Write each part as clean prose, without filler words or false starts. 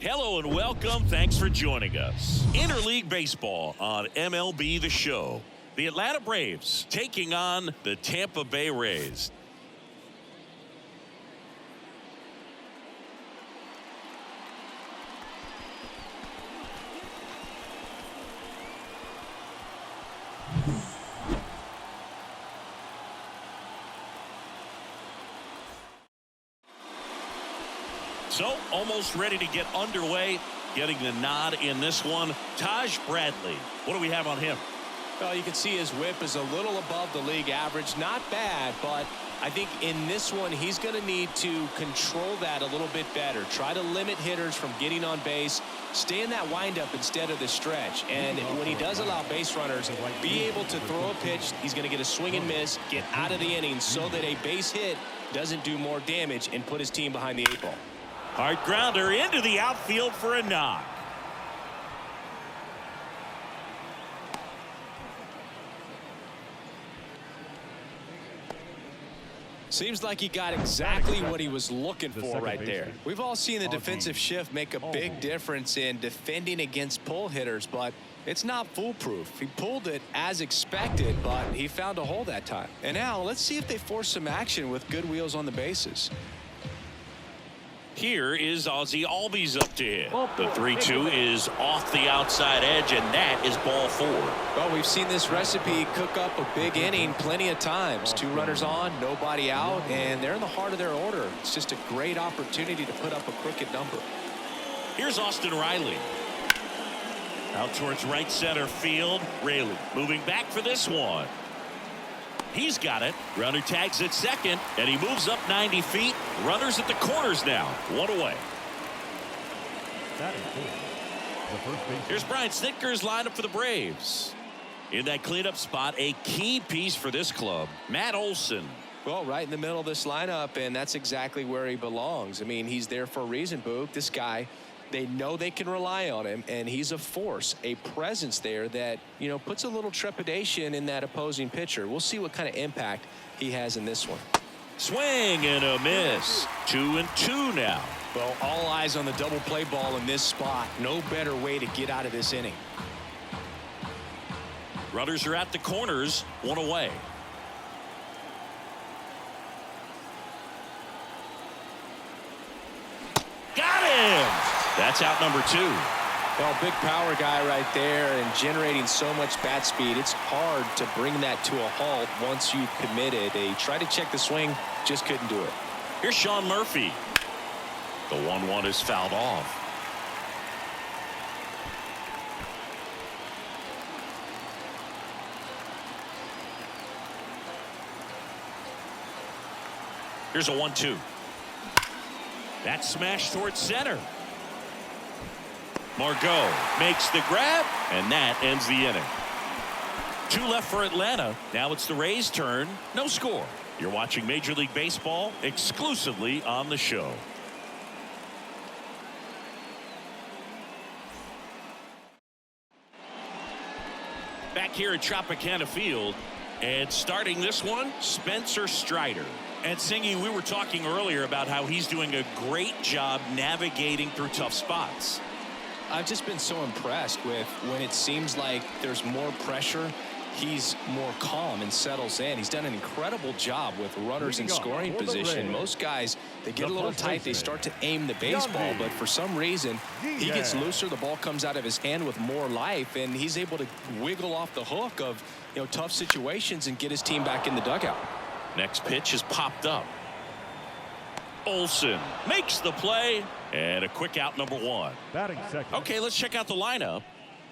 Hello and welcome. Thanks for joining us. Interleague Baseball on MLB The Show. The Atlanta Braves taking on the Tampa Bay Rays. So, almost ready to get underway. Getting the nod in this one, Taj Bradley. What do we have on him? Well, you can see his whip is a little above the league average. Not bad, but I think in this one, he's going to need to control that a little bit better. Try to limit hitters from getting on base. Stay in that windup instead of the stretch. And when he does allow base runners, be able to throw a pitch. He's going to get a swing and miss, get out of the inning so that a base hit doesn't do more damage and put his team behind the 8 ball. Hard grounder into the outfield for a knock. Seems like he got exactly what he was looking for right there. We've all seen the defensive shift make a big difference in defending against pull hitters, but it's not foolproof. He pulled it as expected, but he found a hole that time. And now let's see if they force some action with good wheels on the bases. Here is Ozzie Albies up to hit. The 3-2 is off the outside edge, and that is ball 4. Well, we've seen this recipe cook up a big inning plenty of times. 2 runners on, nobody out, and they're in the heart of their order. It's just a great opportunity to put up a crooked number. Here's Austin Riley. Out towards right center field. Raley moving back for this one. He's got it. Runner tags at second, and he moves up 90 feet. Runners at the corners now. 1 away. Here's Brian Snitker's lineup for the Braves. In that cleanup spot, a key piece for this club, Matt Olson. Well, right in the middle of this lineup, and that's exactly where he belongs. I mean, he's there for a reason, Boog. This guy, they know they can rely on him, and he's a force, a presence there that, you know, puts a little trepidation in that opposing pitcher. We'll see what kind of impact he has in this one. Swing and a miss. 2-2 now. Well, all eyes on the double play ball in this spot. No better way to get out of this inning. Runners are at the corners. 1 away. Got him! That's out number 2. Well, big power guy right there and generating so much bat speed. It's hard to bring that to a halt once you've committed. They tried to check the swing, just couldn't do it. Here's Sean Murphy. The 1-1 is fouled off. Here's a 1-2. That smash towards center. Margot makes the grab, and that ends the inning. 2 left for Atlanta. Now it's the Rays' turn. No score. You're watching Major League Baseball exclusively on the show. Back here at Tropicana Field, and starting this one, Spencer Strider. And Singy, we were talking earlier about how he's doing a great job navigating through tough spots. I've just been so impressed with when it seems like there's more pressure, he's more calm and settles in. He's done an incredible job with runners in scoring position. Most guys, they get a little tight, they start to aim the baseball, but for some reason, he gets looser, the ball comes out of his hand with more life, and he's able to wiggle off the hook of, you know, tough situations and get his team back in the dugout. Next pitch is popped up. Olson makes the play, and a quick out, number 1. Batting second. Okay, let's check out the lineup.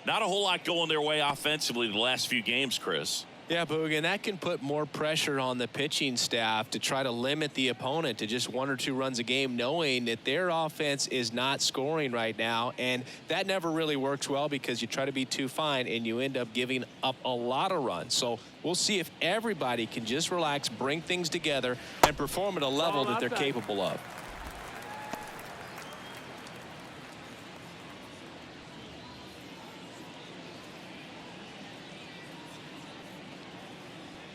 Not a whole lot going their way offensively the last few games, Chris. Yeah, Boog, and that can put more pressure on the pitching staff to try to limit the opponent to just 1 or 2 runs a game, knowing that their offense is not scoring right now. And that never really works well because you try to be too fine and you end up giving up a lot of runs. So we'll see if everybody can just relax, bring things together, and perform at a level that they're capable of.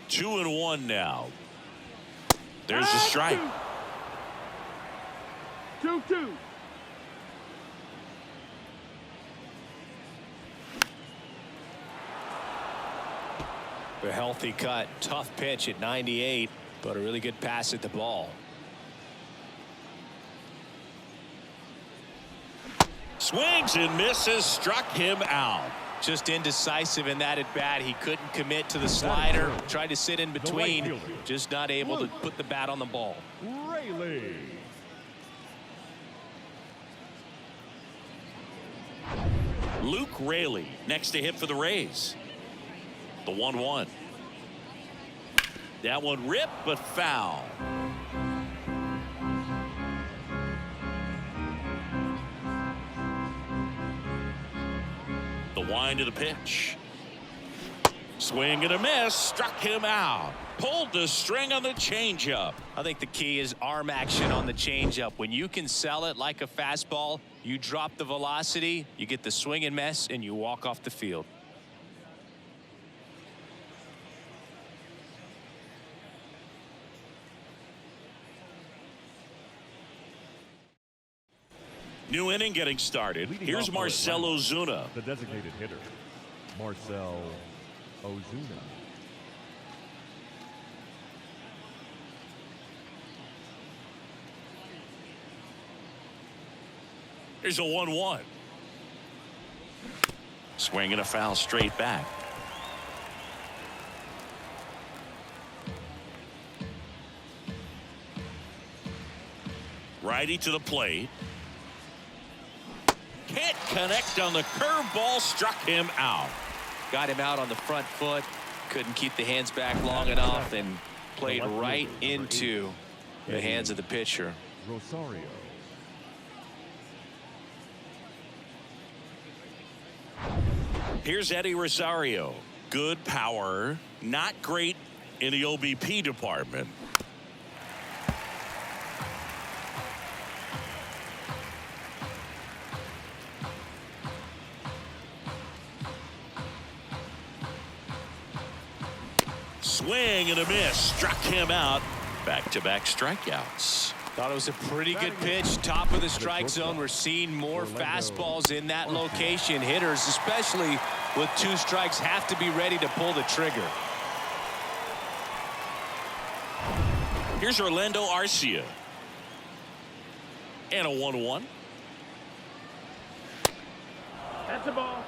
Two and 1 now. There's the strike. 2-2. A healthy cut. Tough pitch at 98, but a really good pass at the ball. Swings and misses, struck him out. Just indecisive in that at bat. He couldn't commit to the slider. Tried to sit in between. Just not able to put the bat on the ball. Luke Raley next to hit for the Rays. The 1-1. That one ripped but foul. The wind of the pitch. Swing and a miss, struck him out. Pulled the string on the changeup. I think the key is arm action on the changeup. When you can sell it like a fastball, you drop the velocity, you get the swing and miss, and you walk off the field. New inning getting started. Here's Marcell Ozuna. The designated hitter, Marcell Ozuna. Here's a 1-1. Swing and a foul straight back. Righty to the plate. Can't connect on the curveball, struck him out. Got him out on the front foot. Couldn't keep the hands back long enough and played right into the hands of the pitcher. Rosario. Here's Eddie Rosario. Good power, not great in the OBP department. Swing and a miss, struck him out. Back-to-back strikeouts. Thought it was a pretty good pitch. Top of the strike zone. We're seeing more fastballs in that location. Hitters, especially with 2 strikes, have to be ready to pull the trigger. Here's Orlando Arcia. And a 1-1. That's a ball.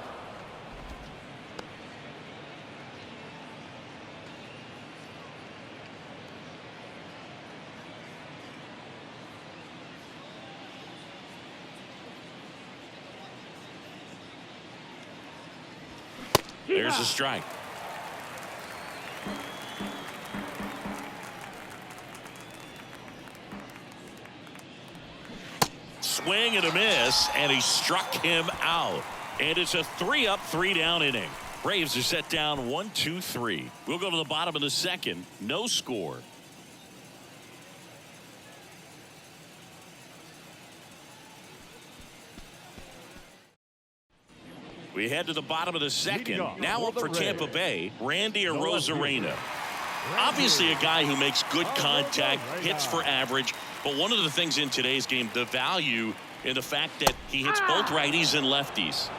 There's a strike. Swing and a miss, and he struck him out. And it's a 3-up, 3-down inning. Braves are set down 1-2-3. We'll go to the bottom of the second. No score. We head to the bottom of the second. Now up for Tampa Bay, Randy Arozarena. Obviously a guy who makes good contact, hits for average, but one of the things in today's game, the value in the fact that he hits both righties and lefties.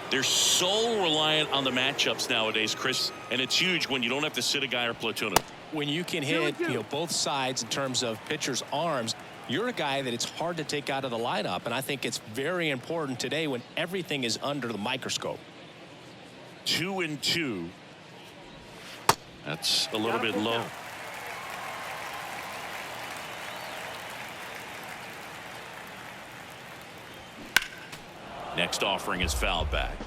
They're so reliant on the matchups nowadays, Chris, and it's huge when you don't have to sit a guy or platoon him. When you can hit both sides in terms of pitchers' arms, you're a guy that it's hard to take out of the lineup, and I think it's very important today when everything is under the microscope. 2-2. That's a little bit low. Next offering is fouled back.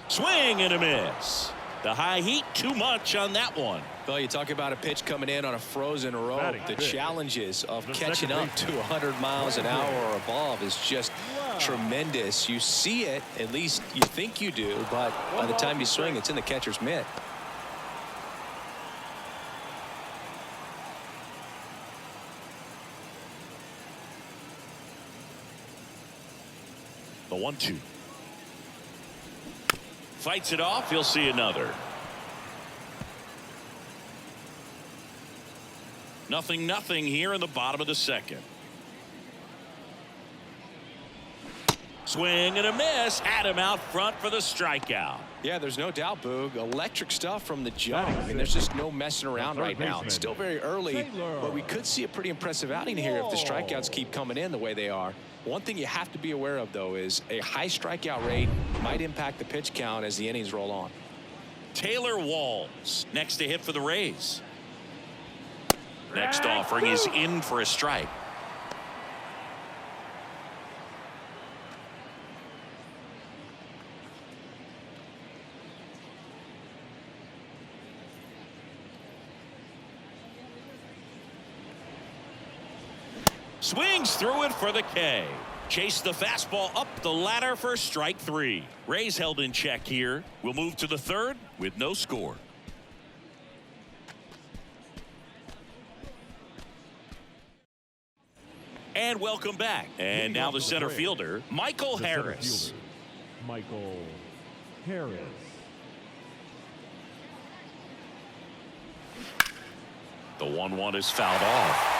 Swing and a miss. The high heat, too much on that one. Well, you talk about a pitch coming in on a frozen road. The challenges of catching up to 100 miles an hour or above is just tremendous. You see it, at least you think you do, but by the time you swing, it's in the catcher's mitt. The 1-2. Fights it off. He'll see another. 0-0 here in the bottom of the second. Swing and a miss. Had him out front for the strikeout. Yeah, there's no doubt, Boog. Electric stuff from the jump. I mean, there's just no messing around right now. It's still very early, but we could see a pretty impressive outing here if the strikeouts keep coming in the way they are. One thing you have to be aware of, though, is a high strikeout rate might impact the pitch count as the innings roll on. Taylor Walls next to hit for the Rays. Next offering is in for a strike. Swings through it for the K. Chase the fastball up the ladder for strike 3. Rays held in check here. We'll move to the third with no score. And welcome back. And now the center fielder, Michael Harris. Michael Harris. The 1-1 is fouled off.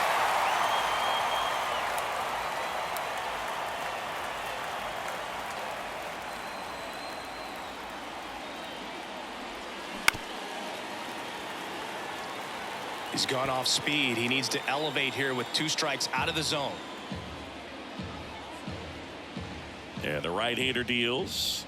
He's gone off speed. He needs to elevate here with 2 strikes out of the zone. Yeah, the right-hander deals.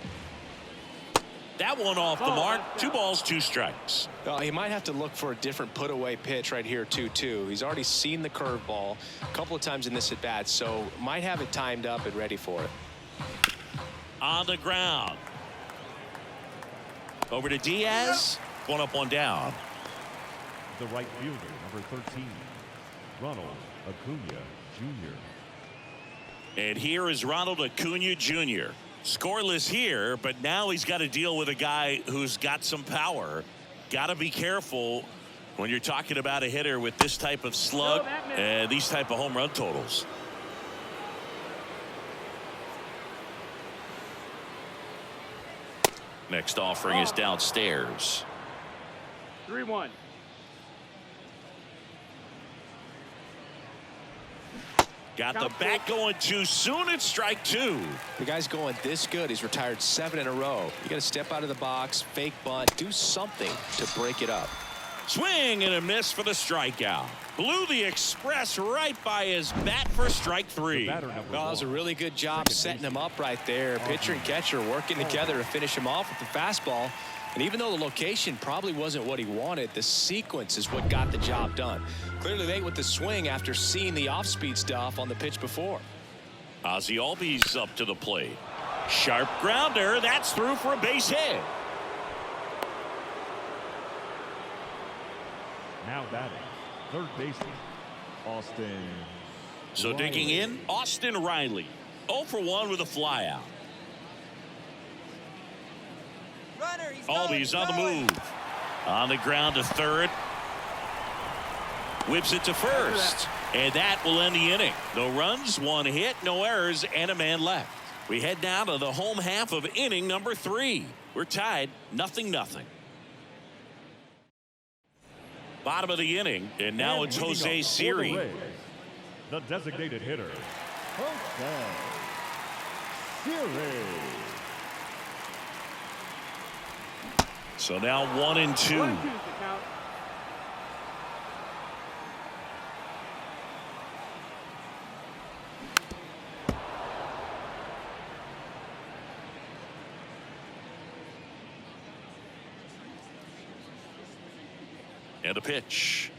That one off the mark. 2 balls, 2 strikes. He might have to look for a different put-away pitch right here, 2-2. He's already seen the curveball a couple of times in this at-bat, so might have it timed up and ready for it. On the ground. Over to Diaz. 1 up, 1 down. The right fielder, number 13, Ronald Acuna Jr. And here is Ronald Acuna Jr. Scoreless here, but now he's got to deal with a guy who's got some power. Got to be careful when you're talking about a hitter with this type of slug and these type of home run totals. Next offering is downstairs. 3-1. Got the bat going too soon. It's strike 2. The guy's going this good. He's retired 7 in a row. You got to step out of the box, fake bunt, do something to break it up. Swing and a miss for the strikeout. Blew the express right by his bat for strike 3. Well, that was a really good job setting him up right there. Pitcher and catcher working together to finish him off with the fastball. And even though the location probably wasn't what he wanted, the sequence is what got the job done. Clearly late with the swing after seeing the off-speed stuff on the pitch before. Ozzie Albies up to the plate. Sharp grounder. That's through for a base hit. Now batting, third baseman, Austin. So digging in, Austin Riley. 0 for 1 with a flyout. Albies on the move. On the ground to third. Whips it to first. And that will end the inning. No runs, 1 hit, no errors, and a man left. We head now to the home half of inning number 3. We're tied 0-0. Bottom of the inning, and now it's Jose Siri. The designated hitter, Jose Siri. So now 1-2. And a pitch.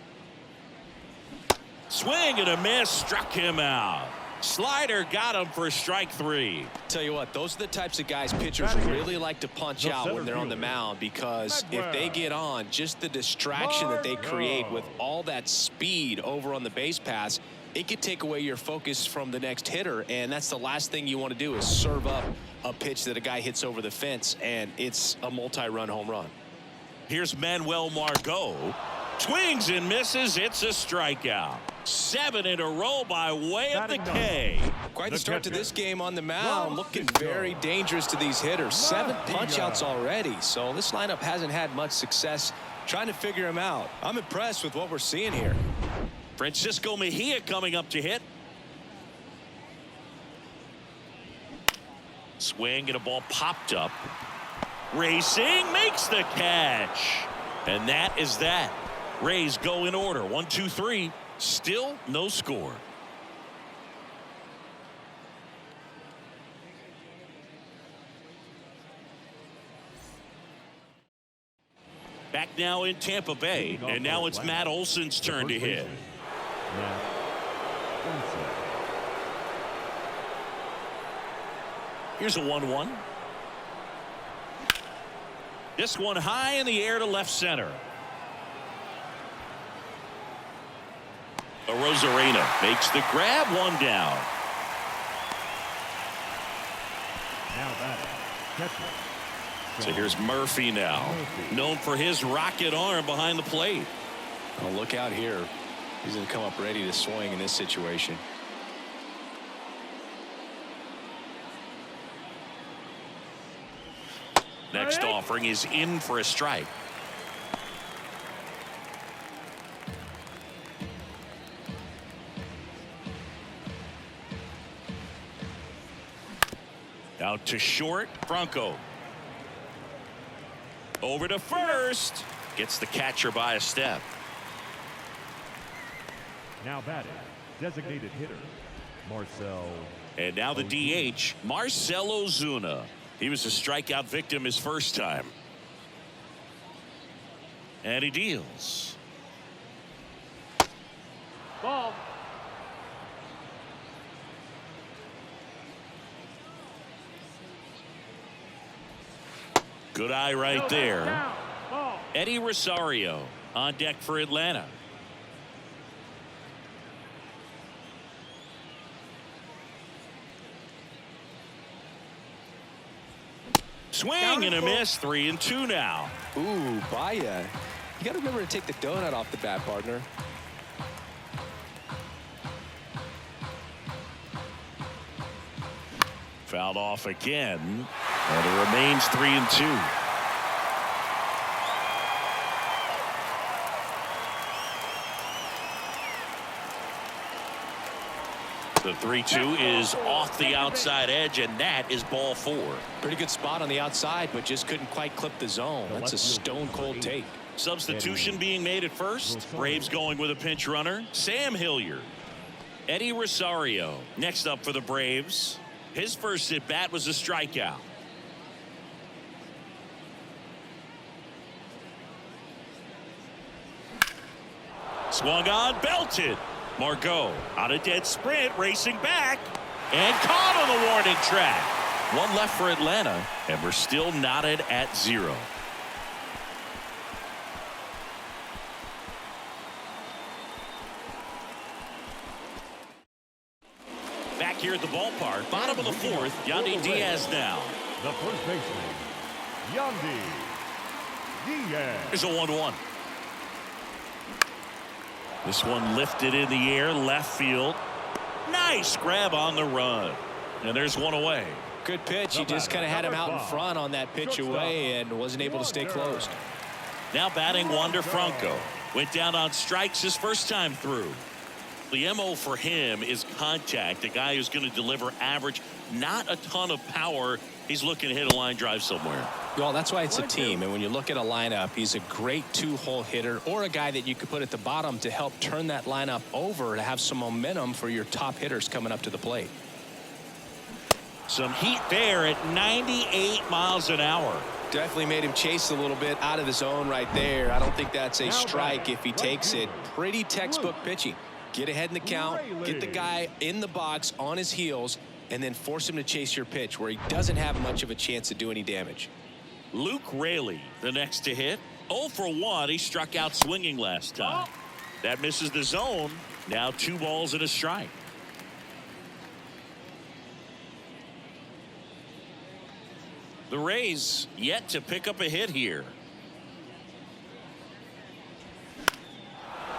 Swing and a miss, struck him out. Slider got him for strike 3. Tell you what, those are the types of guys pitchers really like to punch out when they're on the mound, because if they get on, just the distraction that they create with all that speed over on the base pass, it could take away your focus from the next hitter, and that's the last thing you want to do is serve up a pitch that a guy hits over the fence, and it's a multi-run home run. Here's Manuel Margot. Swings and misses. It's a strikeout. 7 in a row by way of the K. Quite the start to this game on the mound. Looking very dangerous to these hitters. 7 punch-outs already. So this lineup hasn't had much success trying to figure him out. I'm impressed with what we're seeing here. Francisco Mejia coming up to hit. Swing and a ball popped up. Racing makes the catch. And that is that. Rays go in order. 1, 2, 3. Still no score. Back now in Tampa Bay, and now it's Matt Olson's turn to hit. Here's a 1-1. This one high in the air to left center. Rosarena makes the grab, one down. Now batting, catcher. So here's Murphy now, known for his rocket arm behind the plate. Oh, look out here. He's going to come up ready to swing in this situation. Next offering is in for a strike. Out to short, Franco. Over to first. Gets the catcher by a step. Now batting, designated hitter, Marcell. And now the DH, Marcell Ozuna. He was a strikeout victim his first time. And he deals. Ball. Good eye right there. Eddie Rosario on deck for Atlanta. Swing and a miss. 3-2 now. Ooh, Baez. You got to remember to take the donut off the bat, partner. Fouled off again, and it remains 3-2. The 3-2 is off the outside edge, and that is ball 4. Pretty good spot on the outside, but just couldn't quite clip the zone. That's a stone cold take. Substitution being made at first. Braves going with a pinch runner, Sam Hilliard. Eddie Rosario next up for the Braves. His first at bat was a strikeout. Swung on, belted. Margot on a dead sprint, racing back, and caught on the warning track. One left for Atlanta, and we're still knotted at 0. Back here at the ballpark, bottom of the 4th, Yandy Diaz now. The first baseman, Yandy Diaz. Here's a 1-1. This one lifted in the air, left field. Nice grab on the run. And there's one away. Good pitch. He just kind of had him out in front on that pitch away and wasn't able to stay closed. Now batting Wander Franco. Went down on strikes his first time through. The MO for him is contact. A guy who's going to deliver average, not a ton of power. He's looking to hit a line drive somewhere. Well, that's why it's a team. And when you look at a lineup, he's a great 2-hole hitter or a guy that you could put at the bottom to help turn that lineup over to have some momentum for your top hitters coming up to the plate. Some heat there at 98 miles an hour. Definitely made him chase a little bit out of the zone right there. I don't think that's a strike if he takes it. Pretty textbook pitching. Get ahead in the count, get the guy in the box on his heels, and then force him to chase your pitch where he doesn't have much of a chance to do any damage. Luke Raley, the next to hit. 0 for 1. He struck out swinging last time. That misses the zone. Now 2 balls and a strike. The Rays yet to pick up a hit here.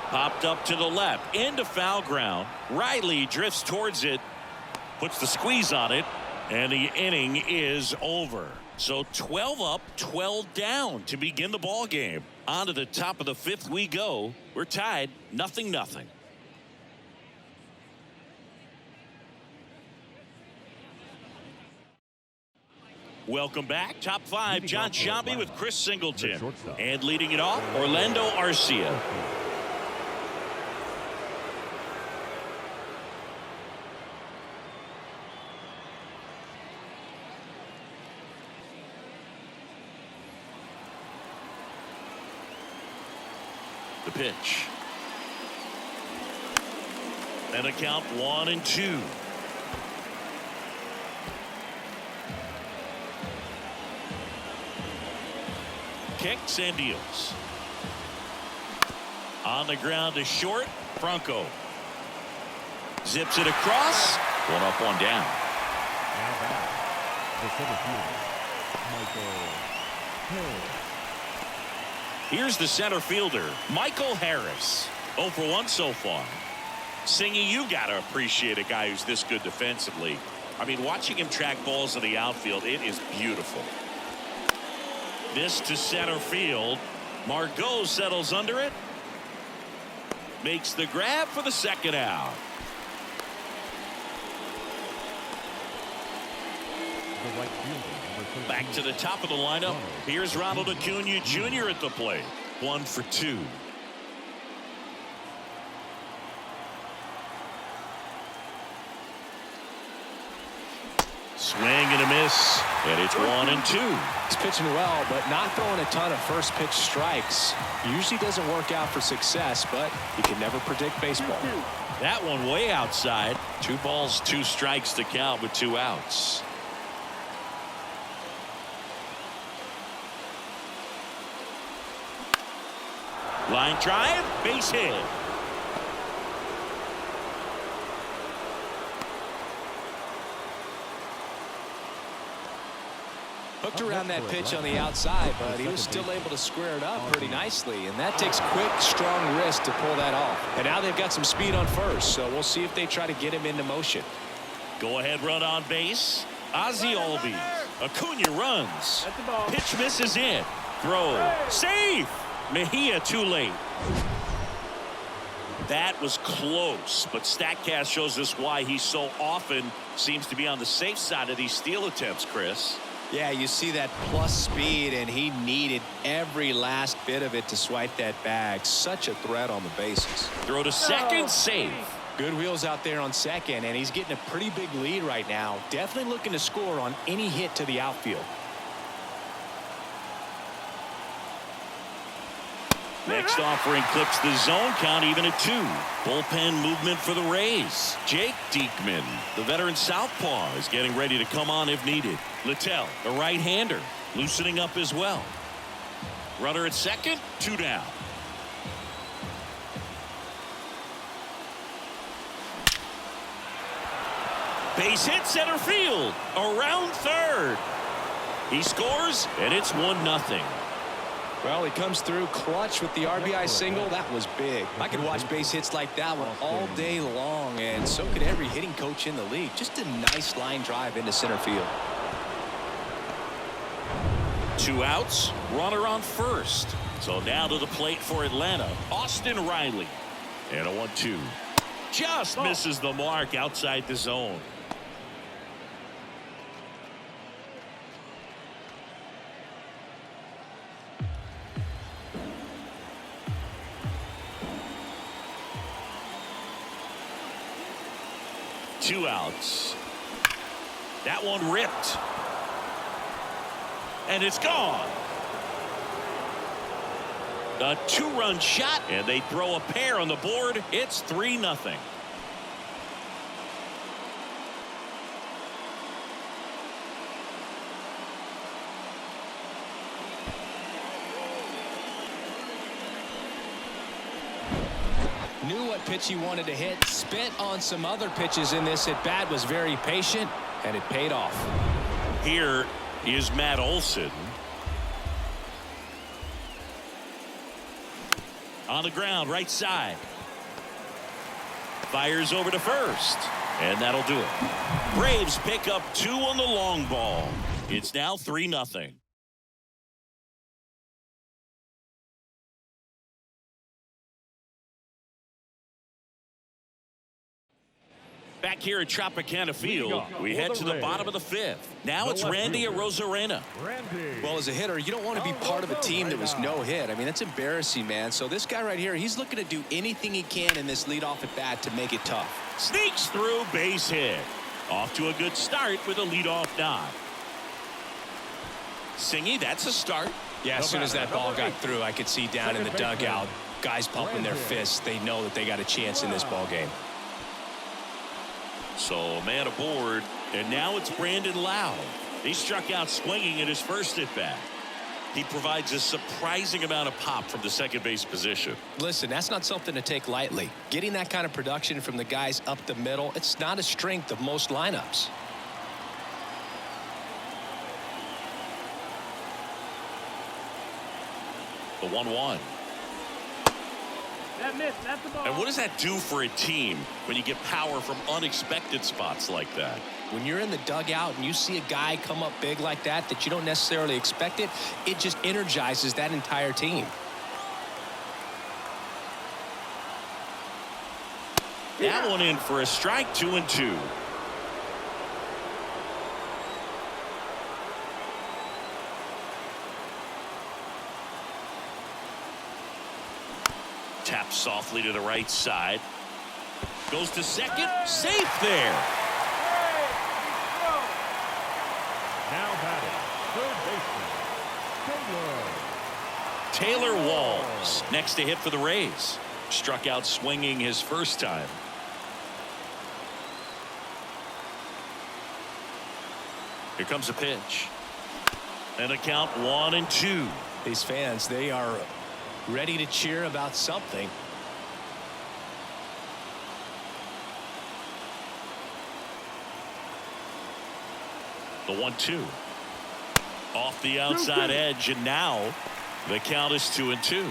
Popped up to the left, into foul ground. Riley drifts towards it, puts the squeeze on it, and the inning is over. So 12 up, 12 down to begin the ball game. On to the top of the 5th we go. We're tied 0-0. Welcome back. Top 5, Leading John off for Shambi Atlanta, with Chris Singleton. the shortstop. And leading it off, Orlando Arcia. The pitch. And a count 1-2. Kicks and deals. On the ground to short. Franco zips it across. One up, one down. Now back, the center fielder, Michael Hill. Here's the center fielder, Michael Harris. 0 for 1 so far. Singy, you got to appreciate a guy who's this good defensively. I mean, watching him track balls in the outfield, it is beautiful. This to center field. Margot settles under it. Makes the grab for the second out. The right fielder, number 13. Back to the top of the lineup. Here's Ronald Acuna Jr. at the plate. 1 for 2. Swing and a miss. And it's 1-2. He's pitching well, but not throwing a ton of first pitch strikes. Usually doesn't work out for success, but you can never predict baseball. That one way outside. 2 balls, 2 strikes to count with 2 outs. Line drive, base hit. Hooked around that pitch on the outside, but he was still able to square it up pretty nicely, and that takes quick, strong wrist to pull that off. And now they've got some speed on first, so we'll see if they try to get him into motion. Go ahead run on base. Ozzie Albies. Acuna runs. Pitch misses in. Throw. Safe. Mejia too late. That was close, but StatCast shows us why he so often seems to be on the safe side of these steal attempts, Chris. Yeah, you see that plus speed, and he needed every last bit of it to swipe that bag. Such a threat on the bases. Throw to second, safe. Good wheels out there on second, and he's getting a pretty big lead right now. Definitely looking to score on any hit to the outfield. Next offering clips the zone count even at 2. Bullpen movement for the Rays. Jake Diekman, the veteran southpaw, is getting ready to come on if needed. Littell, a right-hander, loosening up as well. Runner at second, 2 down. Base hit center field, around third. He scores, and it's 1-0. Well, he comes through clutch with the RBI single. That was big. I could watch base hits like that one all day long, and so could every hitting coach in the league. Just a nice line drive into center field. 2 outs, runner on first. So now to the plate for Atlanta, Austin Riley. And a 1-2. Just misses the mark outside the zone. Two outs. That one ripped. And it's gone. A 2-run shot, and they throw a pair on the board. It's 3-0. Knew what pitch he wanted to hit. Spent on some other pitches in this at bat. Was very patient, and it paid off. Here is Matt Olson. On the ground, right side. Fires over to first. And that'll do it. Braves pick up 2 on the long ball. It's now 3-0. Back here at Tropicana Field, we head to the bottom of the fifth. Now it's Randy Arozarena. Well, as a hitter, you don't want to be part of a team that was no hit. I mean, that's embarrassing, man. So this guy right here, he's looking to do anything he can in this leadoff at bat to make it tough. Sneaks through, base hit. Off to a good start with a leadoff nod. Singy, that's a start. Yeah, as soon as that ball got through, I could see down in the dugout, guys pumping their fists. They know that they got a chance in this ball game. So a man aboard, and now it's Brandon Lowe. He struck out swinging in his first at bat. He provides a surprising amount of pop from the second base position. Listen, that's not something to take lightly. Getting that kind of production from the guys up the middle, it's not a strength of most lineups. The 1-1. That missed. That's the ball. And what does that do for a team when you get power from unexpected spots like that? When you're in the dugout and you see a guy come up big like that you don't necessarily expect it, it just energizes that entire team. That one in for a strike, 2-2. Taps softly to the right side. Goes to second. Safe there. Now batting, third baseman, Taylor Walls next to hit for the Rays. Struck out swinging his first time. Here comes a pitch. And a count 1-2. These fans, they are ready to cheer about something. The 1-2. Off the outside edge, and now the count is 2-2.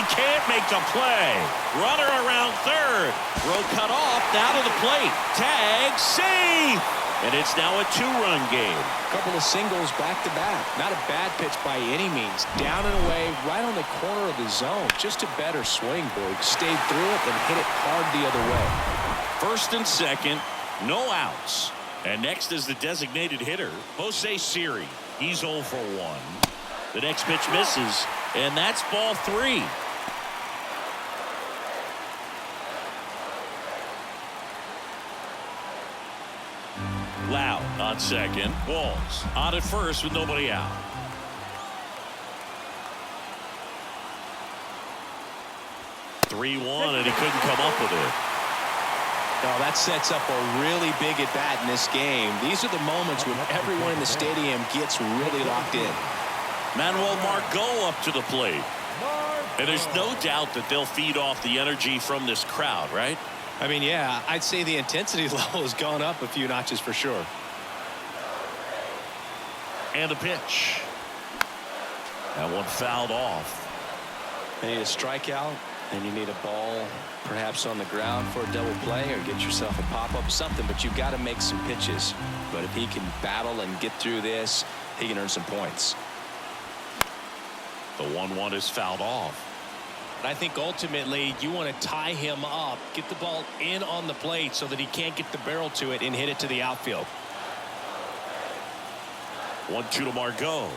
Can't make the play. Runner around third. Throw cut off. Now to the plate. Tag. Safe. And it's now a 2-run game. Couple of singles back to back. Not a bad pitch by any means. Down and away, right on the corner of the zone. Just a better swing, Boog. Stayed through it and hit it hard the other way. First and second. No outs. And next is the designated hitter, Jose Siri. He's 0 for 1. The next pitch misses. And that's ball 3. Loud on second. Walls on at first with nobody out. (3-1) and he couldn't come up with it. No, that sets up a really big at bat in this game. These are the moments when everyone in the stadium gets really locked in. Manuel Margot up to the plate. And there's no doubt that they'll feed off the energy from this crowd, right? I mean, yeah, I'd say the intensity level has gone up a few notches for sure. And a pitch. That one fouled off. You need a strikeout, and you need a ball perhaps on the ground for a double play, or get yourself a pop-up, something, but you've got to make some pitches. But if he can battle and get through this, he can earn some points. The 1-1 is fouled off. I think ultimately you want to tie him up, get the ball in on the plate so that he can't get the barrel to it and hit it to the outfield. 1-2 to Margot.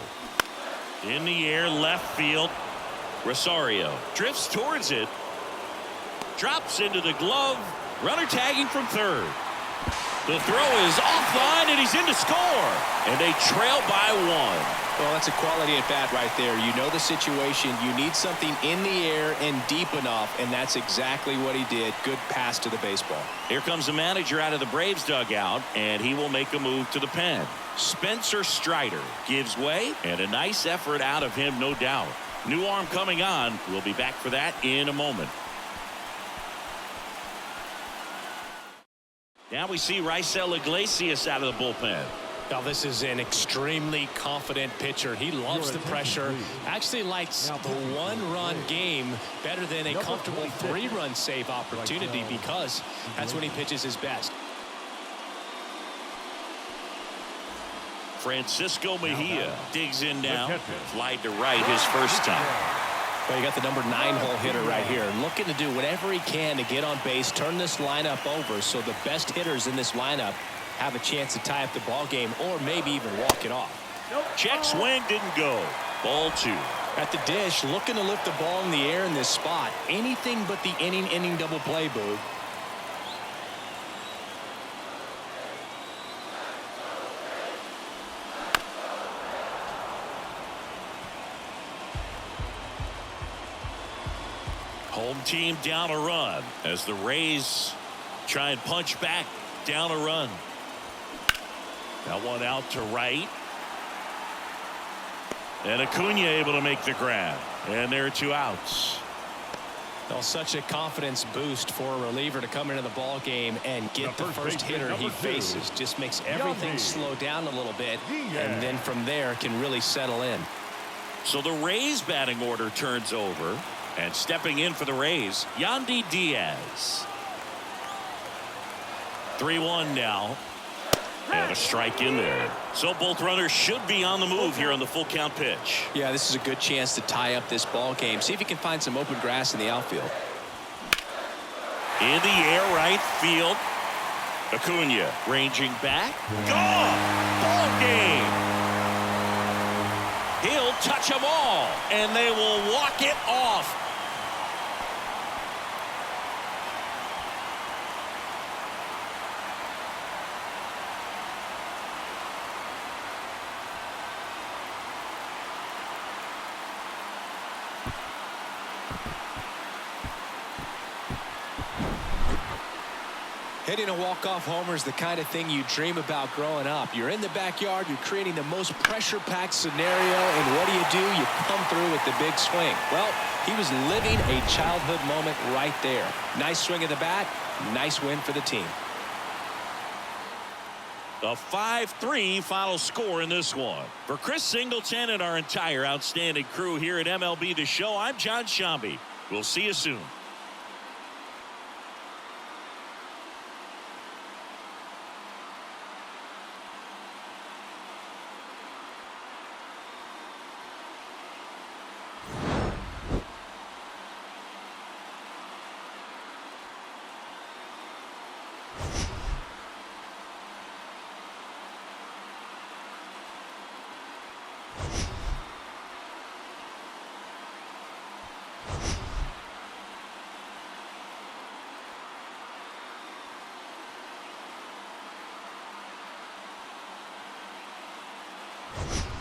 In the air, left field. Rosario drifts towards it. Drops into the glove. Runner tagging from third. The throw is offline, and he's in to score. And they trail by 1. Well, that's a quality at bat right there. You know the situation. You need something in the air and deep enough, and that's exactly what he did. Good pass to the baseball. Here comes the manager out of the Braves dugout, and he will make a move to the pen. Spencer Strider gives way, and a nice effort out of him, no doubt. New arm coming on. We'll be back for that in a moment. Now we see Raisel Iglesias out of the bullpen. Now this is an extremely confident pitcher. He loves the pressure. Actually likes the 1-run game better than a comfortable 3-run save opportunity, because that's when he pitches his best. Francisco Mejia digs in now. catcher. Flied to right his first time. Well, you got the number 9-hole hitter right here, looking to do whatever he can to get on base, turn this lineup over so the best hitters in this lineup have a chance to tie up the ball game or maybe even walk it off. Check swing didn't go. Ball 2. At the dish, looking to lift the ball in the air in this spot. Anything but the inning double play, Boo. Home team down a run as the Rays try and punch back down a run. That one out to right. And Acuna able to make the grab. And there are 2 outs. Well, such a confidence boost for a reliever to come into the ball game and get the first hitter he faces. Just makes everything Yandy. slow down a little bit. Diaz. And then from there can really settle in. So the Rays batting order turns over. And stepping in for the Rays, Yandy Diaz. 3-1 now. And a strike in there. So both runners should be on the move here on the full count pitch. Yeah, this is a good chance to tie up this ball game. See if you can find some open grass in the outfield. In the air, right field. Acuna ranging back. Gone! Ball game! He'll touch them all, and they will walk it off. Hitting a walk-off homer is the kind of thing you dream about growing up. You're in the backyard, you're creating the most pressure-packed scenario, and what do? You come through with the big swing. Well, he was living a childhood moment right there. Nice swing of the bat, nice win for the team. A 5-3 final score in this one. For Chris Singleton and our entire outstanding crew here at MLB The Show, I'm John Shambi. We'll see you soon. You